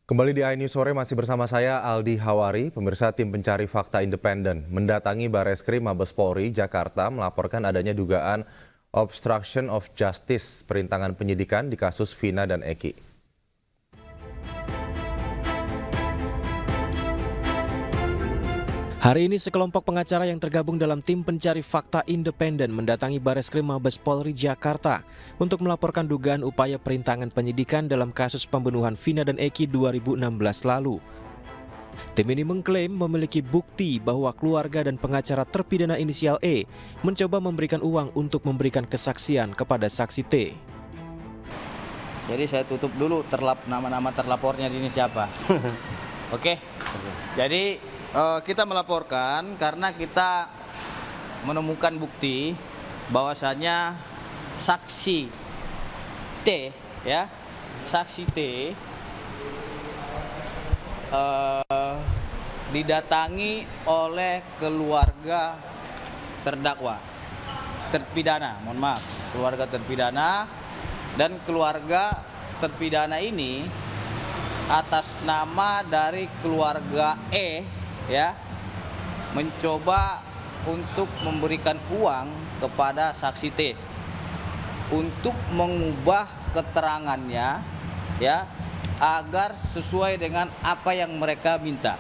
Kembali di iNews Sore masih bersama saya Aldi Hawari. Pemirsa, tim pencari fakta independen mendatangi Bareskrim Mabes Polri Jakarta melaporkan adanya dugaan obstruction of justice perintangan penyidikan di kasus Vina dan Eki. Hari ini sekelompok pengacara yang tergabung dalam tim pencari fakta independen mendatangi Bareskrim Mabes Polri Jakarta untuk melaporkan dugaan upaya perintangan penyidikan dalam kasus pembunuhan Vina dan Eki 2016 lalu. Tim ini mengklaim memiliki bukti bahwa keluarga dan pengacara terpidana inisial E mencoba memberikan uang untuk memberikan kesaksian kepada saksi T. Jadi saya tutup dulu nama-nama terlapornya di sini siapa. Oke. Jadi kita melaporkan karena kita menemukan bukti bahwasannya saksi T, ya, saksi T didatangi oleh keluarga terdakwa, terpidana, mohon maaf, keluarga terpidana, dan keluarga terpidana ini atas nama dari keluarga E, ya, mencoba untuk memberikan uang kepada saksi T untuk mengubah keterangannya, ya, agar sesuai dengan apa yang mereka minta.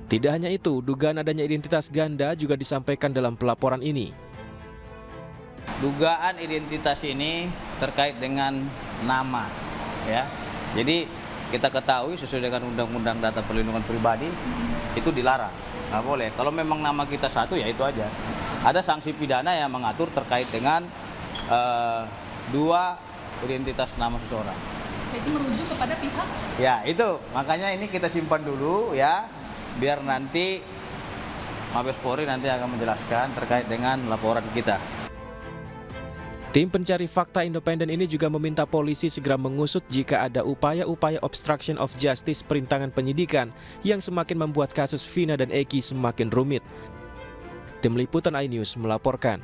Tidak hanya itu, dugaan adanya identitas ganda juga disampaikan dalam pelaporan ini. Dugaan identitas ini terkait dengan nama, ya. Jadi kita ketahui sesuai dengan Undang-Undang Data Perlindungan Pribadi itu dilarang, nggak boleh. Kalau memang nama kita satu ya itu aja. Ada sanksi pidana yang mengatur terkait dengan dua identitas nama seseorang. Itu merujuk kepada pihak? Ya itu, makanya ini kita simpan dulu ya, biar nanti Mabes Polri nanti akan menjelaskan terkait dengan laporan kita. Tim pencari fakta independen ini juga meminta polisi segera mengusut jika ada upaya-upaya obstruction of justice perintangan penyidikan yang semakin membuat kasus Vina dan Eki semakin rumit. Tim Liputan iNews melaporkan.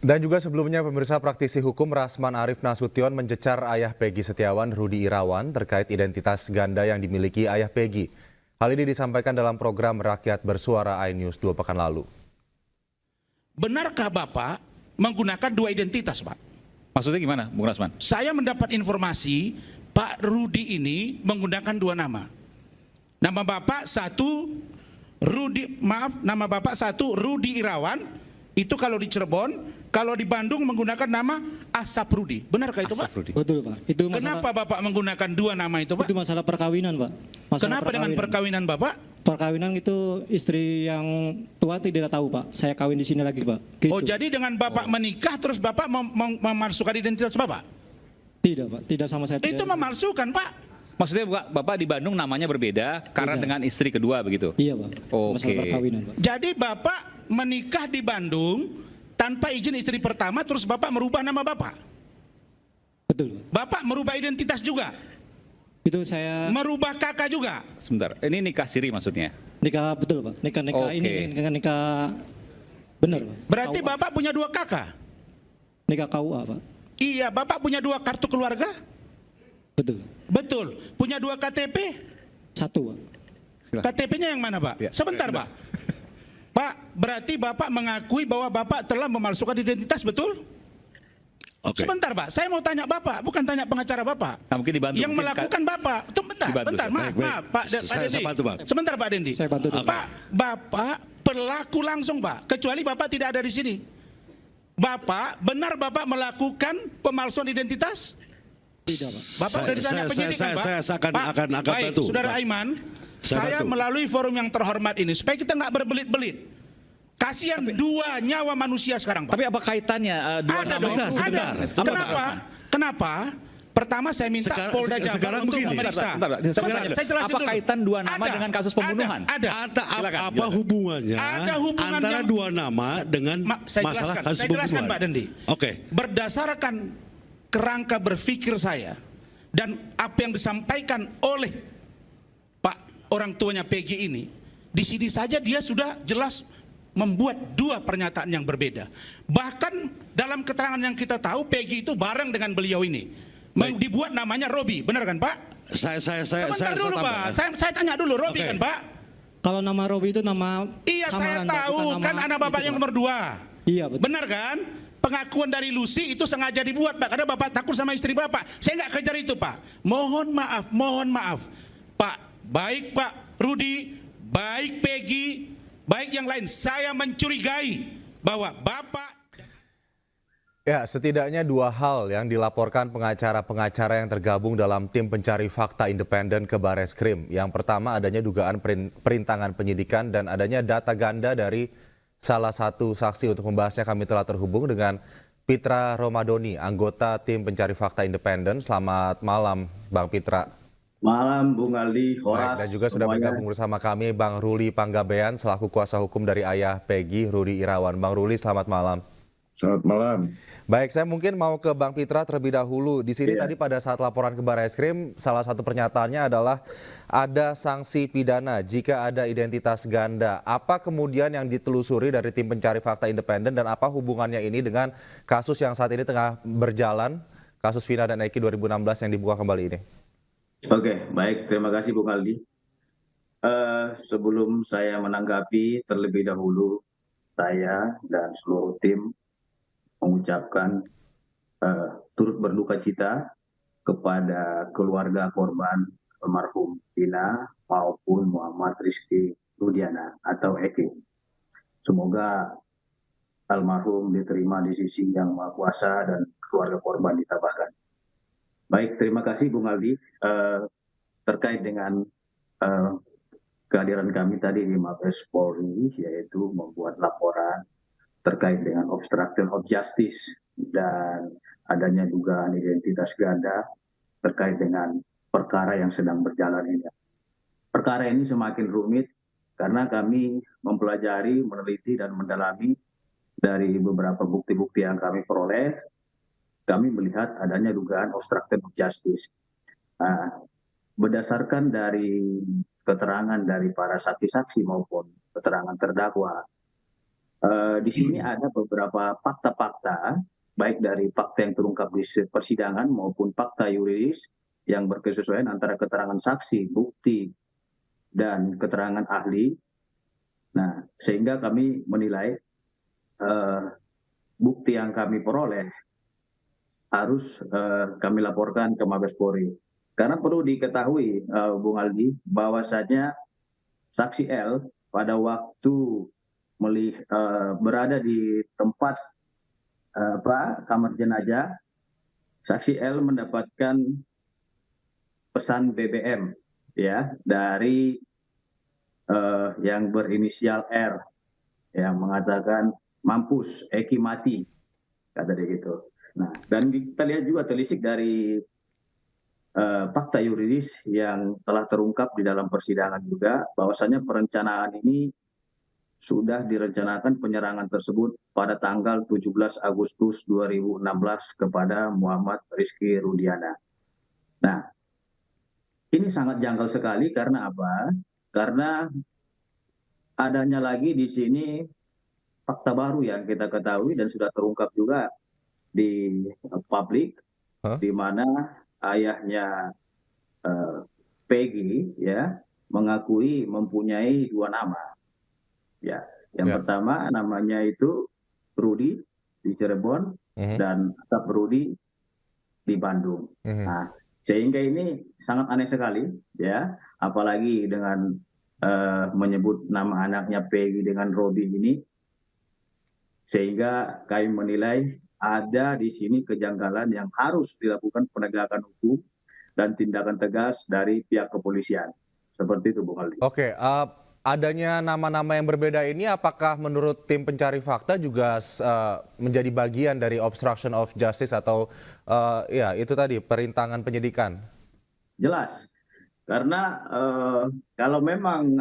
Dan juga sebelumnya pemirsa, praktisi hukum Rasman Arif Nasution mencecar ayah Peggy Setiawan, Rudi Irawan, terkait identitas ganda yang dimiliki ayah Peggy. Hal ini disampaikan dalam program Rakyat Bersuara iNews 2 pekan lalu. Benarkah Bapak menggunakan dua identitas, Pak? Maksudnya gimana, Bung Rasman? Saya mendapat informasi Pak Rudi ini menggunakan dua nama. Nama Bapak satu Rudi Irawan, itu kalau di Cirebon, kalau di Bandung menggunakan nama Asap Rudi. Benarkah itu, Pak? Betul, Pak. Itu masalah, kenapa Bapak menggunakan dua nama itu, Pak? itu masalah perkawinan, Pak. Kenapa dengan perkawinan Bapak? Perkawinan itu istri yang tua tidak tahu, Pak. Saya kawin di sini lagi, Pak. Gitu. Oh, jadi dengan Bapak menikah terus Bapak memalsukan identitas Bapak? Tidak, Pak. Tidak, sama saya. Itu memalsukan, Pak. Maksudnya Bapak di Bandung namanya berbeda karena dengan istri kedua begitu? Iya, Pak. Oke. Masalah perkawinan, Pak. Jadi Bapak menikah di Bandung tanpa izin istri pertama, terus Bapak merubah nama Bapak? Betul, Pak. Bapak merubah identitas juga? Itu saya Merubah kakak juga? Sebentar, ini nikah siri maksudnya? nikah, betul, Pak. Nikah Oke. ini nikah benar, Pak. Berarti KUA. Bapak punya dua kakak? Nikah KUA, Pak. Iya, Bapak punya dua kartu keluarga? Betul. Betul. Punya dua KTP? Satu, Pak. Silakan. KTP-nya yang mana, Pak? Ya. Sebentar, Pak. Pak, berarti Bapak mengakui bahwa Bapak telah memalsukan identitas, betul? Oke. Sebentar, Pak. Saya mau tanya Bapak, bukan tanya pengacara Bapak. Nah, mungkin dibantu. Yang melakukan Bapak. Bentar, Dibantu, bentar. ya. Maaf, Baik. maaf, Pak Saya Dendi. bantu, Pak. Sebentar, Pak Dendi. Saya bantu dulu. Pak, Bapak pelaku langsung, Pak. Kecuali Bapak tidak ada di sini. Bapak, benar Bapak melakukan pemalsuan identitas? Tidak, Pak. Bapak dari sana penyidikan, Pak. saya akan Baik, bantu, Saudara Pak. Aiman, Saya saya bantu. melalui forum yang terhormat ini supaya kita nggak berbelit-belit. Kasihan dua nyawa manusia sekarang, Pak. Tapi apa kaitannya dua Ada nama dong, itu? ada. sebentar. Kenapa? Kenapa? Pertama saya minta Polda Jabar sekarang untuk begini. memeriksa. Bentar, Sebentar, saya jelasin apa dulu. kaitan dua nama Ada, dengan kasus pembunuhan? Ada. Apa Silakan. hubungannya Ada hubungan antara yang- dua nama dengan Saya masalah jelaskan, kasus saya jelaskan, pembunuhan? Pak Dendi. Oke. Berdasarkan kerangka berpikir saya dan apa yang disampaikan oleh Pak orang tuanya Peggy ini, di sini saja dia sudah jelas membuat dua pernyataan yang berbeda. Bahkan dalam keterangan yang kita tahu, Peggy itu bareng dengan beliau ini. dibuat namanya Robi, benar kan Pak? Sebentar dulu Pak, saya tanya dulu Robi Oke. kan Pak? Kalau nama Robi itu nama Iya saya samaran, Pak, tahu, bukan nama kan anak bapak itu, yang Pak. nomor 2. Iya, betul. Benar kan? Pengakuan dari Lucy itu sengaja dibuat Pak, karena bapak takut sama istri bapak. Saya nggak kejar itu Pak. Mohon maaf Pak, baik Pak Rudi, baik Peggy, baik yang lain, saya mencurigai bahwa bapak. Ya, setidaknya 2 hal yang dilaporkan pengacara-pengacara yang tergabung dalam tim pencari fakta independen ke Bareskrim. Yang pertama adanya dugaan perintangan penyidikan dan adanya data ganda dari salah satu saksi. Untuk membahasnya kami telah terhubung dengan Pitra Romadoni, anggota tim pencari fakta independen. Selamat malam Bang Pitra. Malam Bung Aldi, Horas. Baik, dan juga sudah semuanya. bergabung bersama kami Bang Ruli Panggabean selaku kuasa hukum dari ayah Peggy, Rudi Irawan. Bang Ruli, selamat malam. Selamat malam. Baik, saya mungkin mau ke Bang Pitra terlebih dahulu. Di sini Iya. tadi pada saat laporan ke Bareskrim, salah satu pernyataannya adalah ada sanksi pidana jika ada identitas ganda. Apa kemudian yang ditelusuri dari tim pencari fakta independen dan apa hubungannya ini dengan kasus yang saat ini tengah berjalan, kasus Vina dan Eki 2016 yang dibuka kembali ini? Oke, baik. Terima kasih Bung Aldi. Sebelum saya menanggapi terlebih dahulu, saya dan seluruh tim mengucapkan turut berduka cita kepada keluarga korban almarhum Vina maupun Muhammad Rizky Rudiana atau Eki. Semoga almarhum diterima di sisi Yang Maha Kuasa dan keluarga korban ditabahkan. Baik, terima kasih Bung Aldi. Terkait dengan kehadiran kami tadi di Mabes Polri, yaitu membuat laporan terkait dengan obstruction of justice dan adanya dugaan identitas ganda terkait dengan perkara yang sedang berjalan ini. Perkara ini semakin rumit karena kami mempelajari, meneliti, dan mendalami dari beberapa bukti-bukti yang kami peroleh. Kami melihat adanya dugaan obstruction of justice. Berdasarkan dari keterangan dari para saksi-saksi maupun keterangan terdakwa, di sini ada beberapa fakta-fakta, baik dari fakta yang terungkap di persidangan maupun fakta yuridis yang berkesesuaian antara keterangan saksi, bukti, dan keterangan ahli. Nah, sehingga kami menilai bukti yang kami peroleh harus kami laporkan ke Mabes Polri. Karena perlu diketahui, Bung Aldi, bahwasanya saksi L pada waktu berada di tempat kamar jenazah, saksi L mendapatkan pesan BBM ya dari yang berinisial R yang mengatakan mampus Eki mati, kata dia gitu. Nah, dan kita lihat juga telisik dari fakta yuridis yang telah terungkap di dalam persidangan juga bahwasanya perencanaan ini sudah direncanakan penyerangan tersebut pada tanggal 17 Agustus 2016 kepada Muhammad Rizky Rudiana. Nah, ini sangat janggal sekali karena apa? Karena adanya lagi di sini fakta baru yang kita ketahui dan sudah terungkap juga di publik, di mana ayahnya Peggy ya mengakui mempunyai 2 nama. Ya, yang pertama namanya itu Rudi di Cirebon dan Asap Rudi di Bandung. Nah, sehingga ini sangat aneh sekali, ya, apalagi dengan menyebut nama anaknya Peggy dengan Rodi ini, sehingga kami menilai ada di sini kejanggalan yang harus dilakukan penegakan hukum dan tindakan tegas dari pihak kepolisian. Seperti itu, Bung Aldi. Oke, adanya nama-nama yang berbeda ini apakah menurut tim pencari fakta juga menjadi bagian dari obstruction of justice atau ya itu tadi perintangan penyidikan? Jelas, karena kalau memang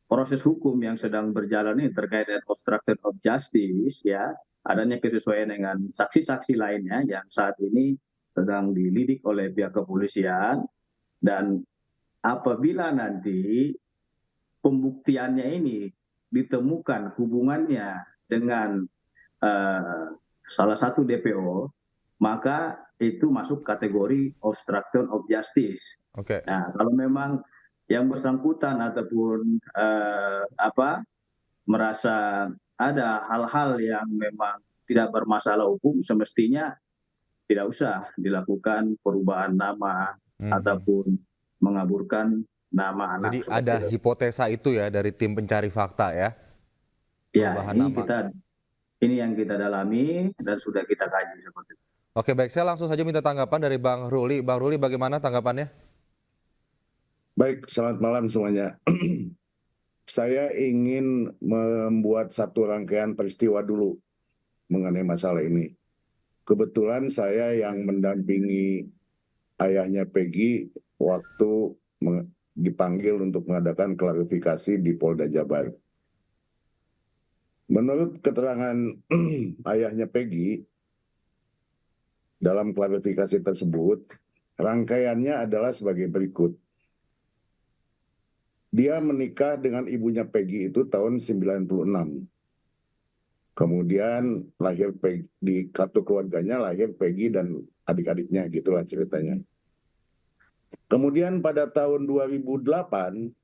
proses hukum yang sedang berjalan ini terkait dengan obstruction of justice, ya adanya kesesuaian dengan saksi-saksi lainnya yang saat ini sedang dilidik oleh pihak kepolisian, dan apabila nanti pembuktiannya ini ditemukan hubungannya dengan salah satu DPO, maka itu masuk kategori obstruction of justice. Oke. Nah, kalau memang yang bersangkutan ataupun merasa ada hal-hal yang memang tidak bermasalah hukum, semestinya tidak usah dilakukan perubahan nama ataupun mengaburkan nama anak. Jadi ada hipotesa itu ya dari tim pencari fakta ya? Ya, Perubahan ini nama. ini yang kita dalami dan sudah kita kaji seperti itu. Oke, baik, saya langsung saja minta tanggapan dari Bang Ruli. Bang Ruli, bagaimana tanggapannya? Baik, selamat malam semuanya. Saya ingin membuat satu rangkaian peristiwa dulu mengenai masalah ini. Kebetulan saya yang mendampingi ayahnya Peggy waktu dipanggil untuk mengadakan klarifikasi di Polda Jabar. Menurut keterangan ayahnya Peggy, dalam klarifikasi tersebut, rangkaiannya adalah sebagai berikut. Dia menikah dengan ibunya Peggy itu tahun 96. Kemudian lahir Peggy, di kartu keluarganya lahir Peggy dan adik-adiknya, gitulah ceritanya. Kemudian pada tahun 2008,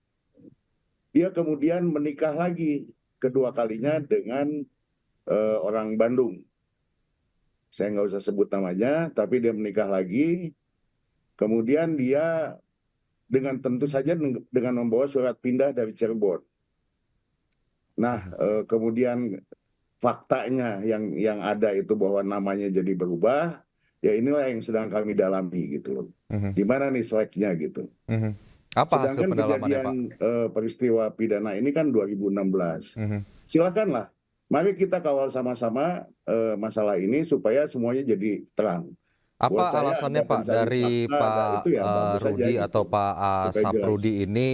dia kemudian menikah lagi kedua kalinya dengan orang Bandung. Saya nggak usah sebut namanya, tapi dia menikah lagi. Kemudian dia dengan tentu saja dengan membawa surat pindah dari Cirebon. Nah, kemudian faktanya yang ada itu bahwa namanya jadi berubah, ya inilah yang sedang kami dalami gitu loh. Di mana nih seleknya gitu. Apa hasil Sedangkan pendalamannya, Pak? kejadian peristiwa pidana ini kan 2016. Silakanlah, mari kita kawal sama-sama masalah ini supaya semuanya jadi terang. Apa Buat saya alasannya, ada Pak, pencari dari fakta, ada Pak itu ya bagus saja Rudi gitu, atau Pak supaya jelas. Saprudi ini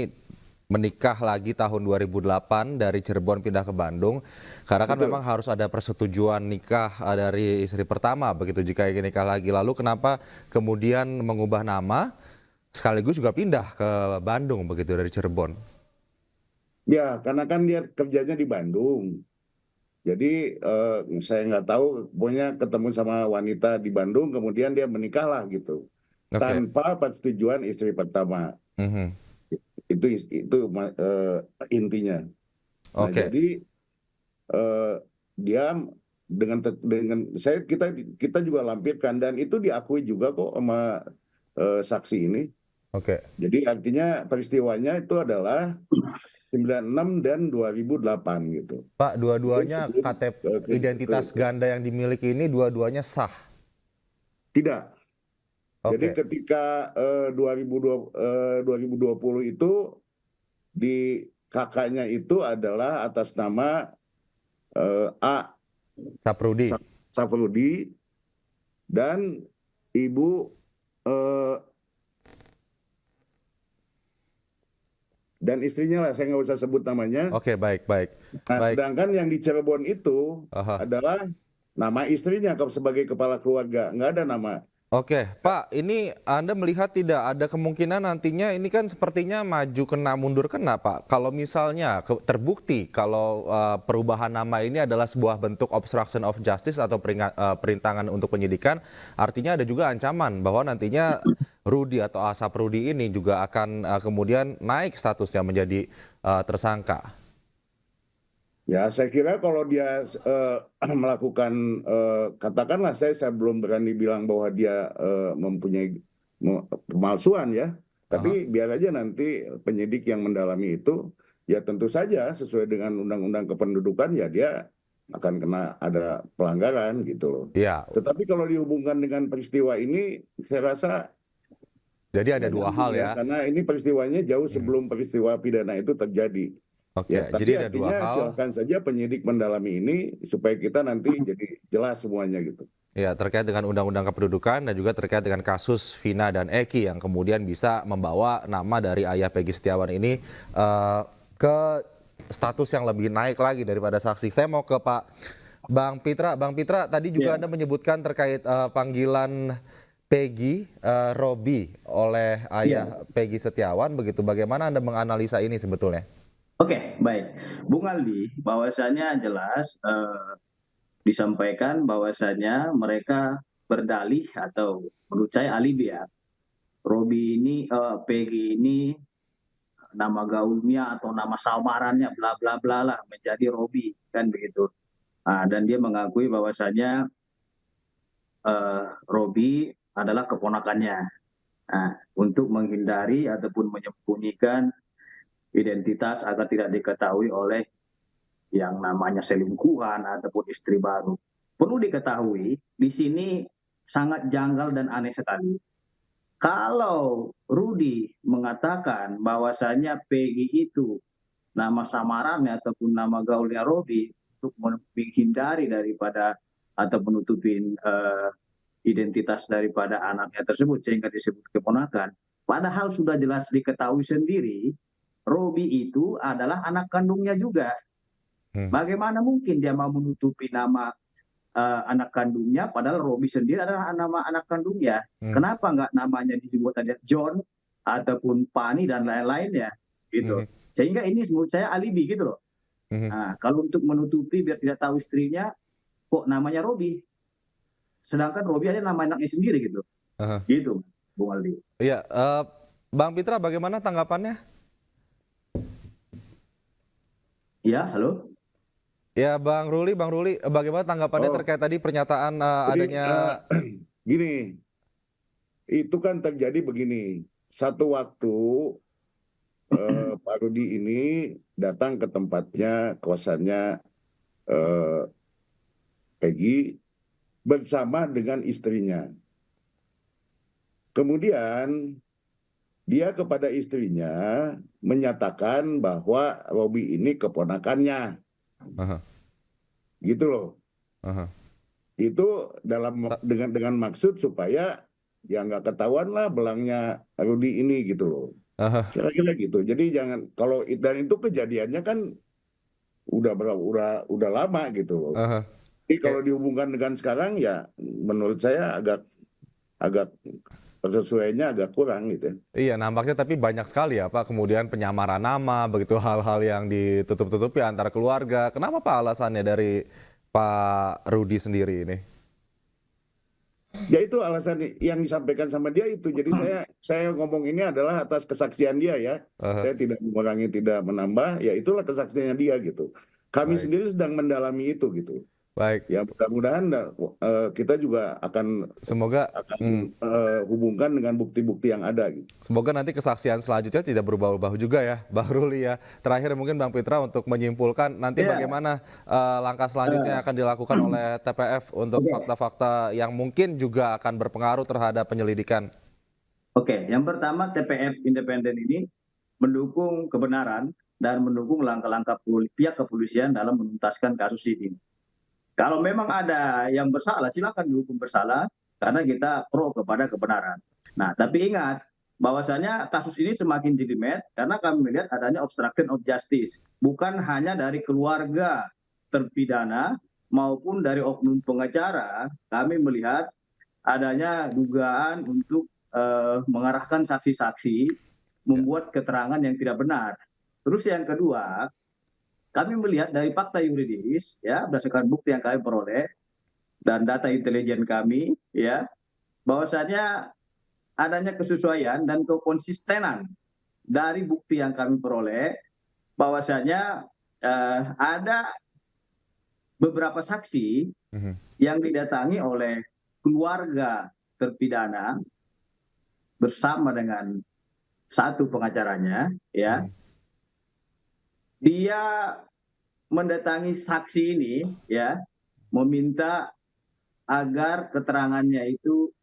menikah lagi tahun 2008 dari Cirebon pindah ke Bandung? Karena kan Betul. memang harus ada persetujuan nikah dari istri pertama, begitu jika ingin nikah lagi. Lalu kenapa kemudian mengubah nama sekaligus juga pindah ke Bandung begitu dari Cirebon? Ya, karena kan dia kerjanya di Bandung. Jadi saya nggak tahu, pokoknya ketemu sama wanita di Bandung, kemudian dia menikah lah gitu, Oke. tanpa persetujuan istri pertama. Mhm. Itu intinya. Nah, Oke. jadi dia dengan kita juga lampirkan dan itu diakui juga kok sama saksi ini. Oke. Jadi artinya peristiwanya itu adalah 96 dan 2008 gitu. Pak, dua-duanya Sebelum, KTP identitas ganda yang dimiliki ini dua-duanya sah? Tidak. Jadi Oke. ketika 2020 itu di kakaknya itu adalah atas nama A. Saprudi. Saprudi dan ibu dan istrinya lah, saya nggak usah sebut namanya. Oke, baik. Nah, Baik. sedangkan yang di Cirebon itu Aha. adalah nama istrinya sebagai kepala keluarga, nggak ada nama. Oke, Pak, ini Anda melihat tidak ada kemungkinan nantinya ini kan sepertinya maju kena mundur kena, Pak. Kalau misalnya terbukti kalau perubahan nama ini adalah sebuah bentuk obstruction of justice atau perintangan untuk penyidikan, artinya ada juga ancaman bahwa nantinya Rudi atau Asap Rudi ini juga akan kemudian naik statusnya menjadi tersangka. Ya, saya kira kalau dia melakukan, katakanlah saya belum berani bilang bahwa dia mempunyai pemalsuan ya, tapi biar aja nanti penyidik yang mendalami itu, ya tentu saja sesuai dengan undang-undang kependudukan ya dia akan kena ada pelanggaran gitu loh. Iya. Tetapi kalau dihubungkan dengan peristiwa ini, saya rasa Jadi ada dua hal ya. karena ini peristiwanya jauh sebelum peristiwa pidana itu terjadi. Oke, Ya, jadi tapi ada dua artinya hal. silakan saja penyidik mendalami ini supaya kita nanti jadi jelas semuanya gitu. Ya, terkait dengan undang-undang kependudukan dan juga terkait dengan kasus Vina dan Eki yang kemudian bisa membawa nama dari ayah Peggy Setiawan ini ke status yang lebih naik lagi daripada saksi. Saya mau ke Pak Bang Pitra. Bang Pitra, tadi juga Anda menyebutkan terkait panggilan Peggy Robi oleh ayah Peggy Setiawan, begitu. Bagaimana Anda menganalisa ini sebetulnya? Oke, baik. Bung Aldi, bahwasannya jelas disampaikan bahwasannya mereka berdalih atau menurut saya alibi ya. Robi ini, Peggy ini nama gaulnya atau nama samarannya bla bla bla lah menjadi Robi kan begitu. Dan dia mengakui bahwasanya Robi adalah keponakannya. Untuk menghindari ataupun menyembunyikan identitas agar tidak diketahui oleh yang namanya selingkuhan ataupun istri baru. Perlu diketahui di sini sangat janggal dan aneh sekali. Kalau Rudy mengatakan bahwasanya Peggy itu nama samarannya ataupun nama gaulnya Robi untuk menghindari daripada atau menutupin identitas daripada anaknya tersebut sehingga disebut keponakan. Padahal sudah jelas diketahui sendiri, Robi itu adalah anak kandungnya juga. Bagaimana mungkin dia mau menutupi nama anak kandungnya, padahal Robi sendiri adalah nama anak kandungnya. Kenapa nggak namanya disebut aja John ataupun Pani dan lain-lainnya gitu. Sehingga ini menurut saya alibi gitu loh. Kalau untuk menutupi biar tidak tahu istrinya, kok namanya Robi. Sedangkan Robi aja nama anaknya sendiri gitu. Gitu, Bung Aldi. Iya, Bang Pitra bagaimana tanggapannya? Ya, halo. Ya, Bang Ruli, bagaimana tanggapannya terkait tadi pernyataan adanya... Gini, itu kan terjadi begini. Satu waktu Pak Rudi ini datang ke tempatnya, kosannya Peggy bersama dengan istrinya. Kemudian dia kepada istrinya menyatakan bahwa Robi ini keponakannya. Gitu loh. Itu dengan maksud supaya ya nggak ketahuan lah belangnya Rudi ini gitu loh. Kira-kira gitu. Jadi jangan, kalau dan itu kejadiannya kan udah lama gitu loh. Jadi kalau dihubungkan dengan sekarang ya menurut saya agak sesuainya agak kurang gitu. Iya, nampaknya tapi banyak sekali ya Pak, kemudian penyamaran nama, begitu hal-hal yang ditutup-tutupi antara keluarga. Kenapa Pak alasannya dari Pak Rudi sendiri ini? Ya itu alasan yang disampaikan sama dia itu. Jadi saya ngomong ini adalah atas kesaksian dia ya. Saya tidak mengurangi, tidak menambah, ya itulah kesaksiannya dia gitu. Kami sendiri sedang mendalami itu gitu. Baik. Ya mudah-mudahan kita juga akan hubungkan dengan bukti-bukti yang ada. Gitu. Semoga nanti kesaksian selanjutnya tidak berubah-ubah juga ya, Bang Ruli ya. Terakhir mungkin Bang Pitra untuk menyimpulkan nanti bagaimana langkah selanjutnya yang akan dilakukan oleh TPF untuk fakta-fakta yang mungkin juga akan berpengaruh terhadap penyelidikan. Oke, yang pertama TPF independen ini mendukung kebenaran dan mendukung langkah-langkah pihak kepolisian dalam menuntaskan kasus ini. Kalau memang ada yang bersalah, silakan dihukum bersalah karena kita pro kepada kebenaran. Nah, tapi ingat bahwasanya kasus ini semakin jelimet karena kami melihat adanya obstruction of justice. Bukan hanya dari keluarga terpidana maupun dari oknum pengacara, kami melihat adanya dugaan untuk mengarahkan saksi-saksi membuat keterangan yang tidak benar. Terus yang kedua, kami melihat dari fakta yuridis, ya berdasarkan bukti yang kami peroleh dan data intelijen kami, ya bahwasanya adanya kesesuaian dan kekonsistenan dari bukti yang kami peroleh, bahwasanya ada beberapa saksi yang didatangi oleh keluarga terpidana bersama dengan satu pengacaranya, ya. Dia mendatangi saksi ini, ya, meminta agar keterangannya itu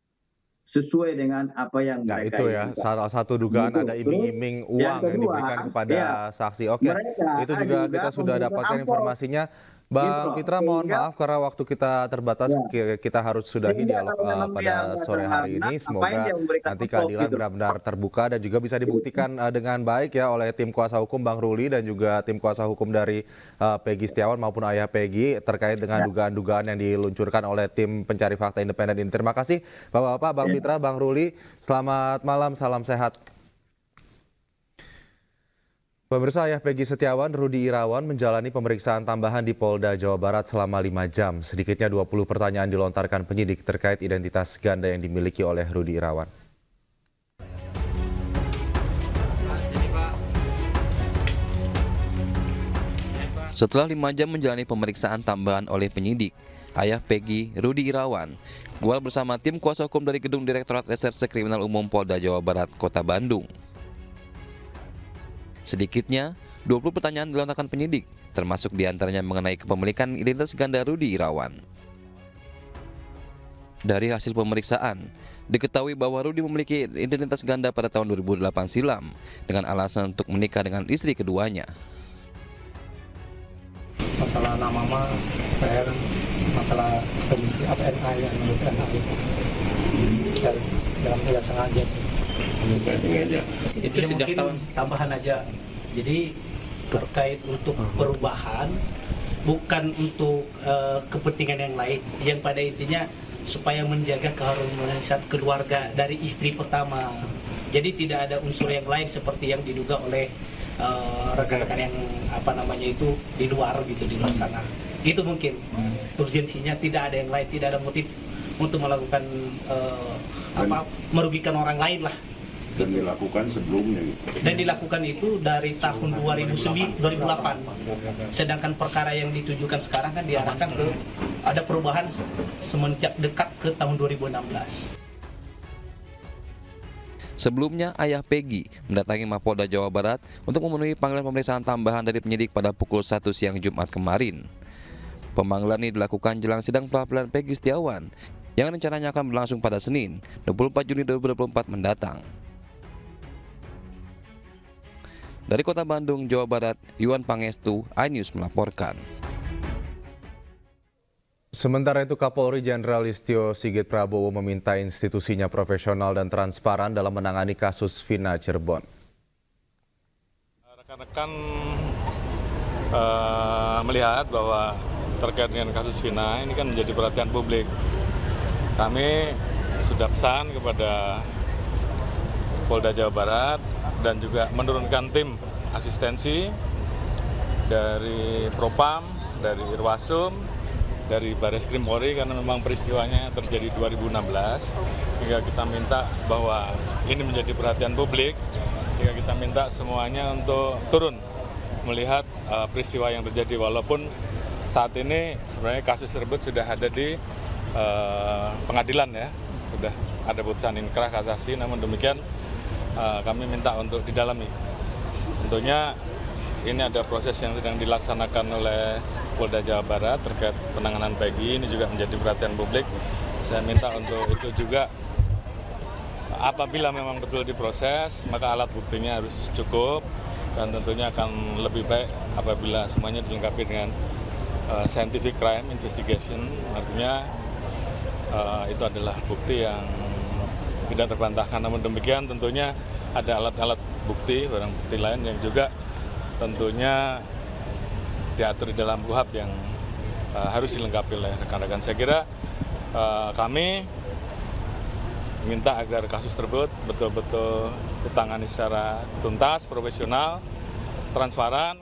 sesuai dengan apa yang mereka itu ya, salah satu dugaan ada iming-iming uang yang diberikan kepada saksi. Oke, itu juga kita sudah dapatkan informasinya. Bang Pitra, mohon maaf karena waktu kita terbatas, kita harus sudahi dialog pada sore hari ini. Semoga nanti keadilan benar-benar terbuka dan juga bisa dibuktikan dengan baik ya oleh tim kuasa hukum Bang Ruli dan juga tim kuasa hukum dari Peggy Setiawan maupun ayah Peggy terkait dengan dugaan-dugaan yang diluncurkan oleh tim pencari fakta independen ini. Terima kasih Bapak-Bapak, Bang Pitra, Bang Ruli. Selamat malam, salam sehat. Pemirsa, ayah Peggy Setiawan, Rudi Irawan, menjalani pemeriksaan tambahan di Polda Jawa Barat selama 5 jam. Sedikitnya 20 pertanyaan dilontarkan penyidik terkait identitas ganda yang dimiliki oleh Rudi Irawan. Setelah 5 jam menjalani pemeriksaan tambahan oleh penyidik, ayah Peggy, Rudi Irawan, keluar bersama tim kuasa hukum dari Gedung Direktorat Reserse Kriminal Umum Polda Jawa Barat, Kota Bandung. Sedikitnya 20 pertanyaan dilontarkan penyidik, termasuk diantaranya mengenai kepemilikan identitas ganda Rudi Irawan. Dari hasil pemeriksaan, diketahui bahwa Rudi memiliki identitas ganda pada tahun 2008 silam dengan alasan untuk menikah dengan istri keduanya. Masalah nama mah, masalah komisi APNA yang menurut NA itu. Dalam tidak sengaja sih. Itu sejak tahun tambahan aja. Jadi terkait untuk perubahan, bukan untuk kepentingan yang lain. Yang pada intinya supaya menjaga keharmonisan keluarga dari istri pertama. Jadi tidak ada unsur yang lain seperti yang diduga oleh rekan-rekan yang itu di luar gitu, di luar sana. Itu mungkin urgensinya, tidak ada yang lain, tidak ada motif untuk melakukan merugikan orang lain lah. Dan dilakukan sebelumnya gitu. Dan dilakukan itu dari tahun 2008. Sedangkan perkara yang ditujukan sekarang kan diarahkan ke ada perubahan semenjak dekat ke tahun 2016. Sebelumnya, ayah Peggy mendatangi Mapolda Jawa Barat untuk memenuhi panggilan pemeriksaan tambahan dari penyidik pada pukul 1 siang Jumat kemarin. Pemanggilan ini dilakukan jelang sidang pra-peradilan Peggy Setiawan yang rencananya akan berlangsung pada Senin, 24 Juni 2024 mendatang. Dari Kota Bandung, Jawa Barat, Yuan Pangestu, iNews melaporkan. Sementara itu, Kapolri Jenderal Listio Sigit Prabowo meminta institusinya profesional dan transparan dalam menangani kasus Vina Cirebon. Rekan-rekan melihat bahwa terkait dengan kasus Vina ini kan menjadi perhatian publik. Kami sudah pesan kepada Polda Jawa Barat dan juga menurunkan tim asistensi dari Propam, dari Irwasum, dari Baris Krim Polri karena memang peristiwanya terjadi 2016. Hingga kita minta bahwa ini menjadi perhatian publik, hingga kita minta semuanya untuk turun melihat peristiwa yang terjadi, walaupun saat ini sebenarnya kasus tersebut sudah ada di pengadilan ya, sudah ada putusan inkrah kasasi, namun demikian kami minta untuk didalami. Tentunya ini ada proses yang sedang dilaksanakan oleh Polda Jawa Barat terkait penanganan Peggy, ini juga menjadi perhatian publik. Saya minta untuk itu juga, apabila memang betul diproses, maka alat buktinya harus cukup dan tentunya akan lebih baik apabila semuanya dilengkapi dengan scientific crime investigation, artinya itu adalah bukti yang tidak terbantahkan. Namun demikian tentunya ada alat-alat bukti, barang bukti lain yang juga tentunya diatur di dalam KUHP yang harus dilengkapi oleh rekan-rekan. Saya kira kami minta agar kasus tersebut betul-betul ditangani secara tuntas, profesional, transparan.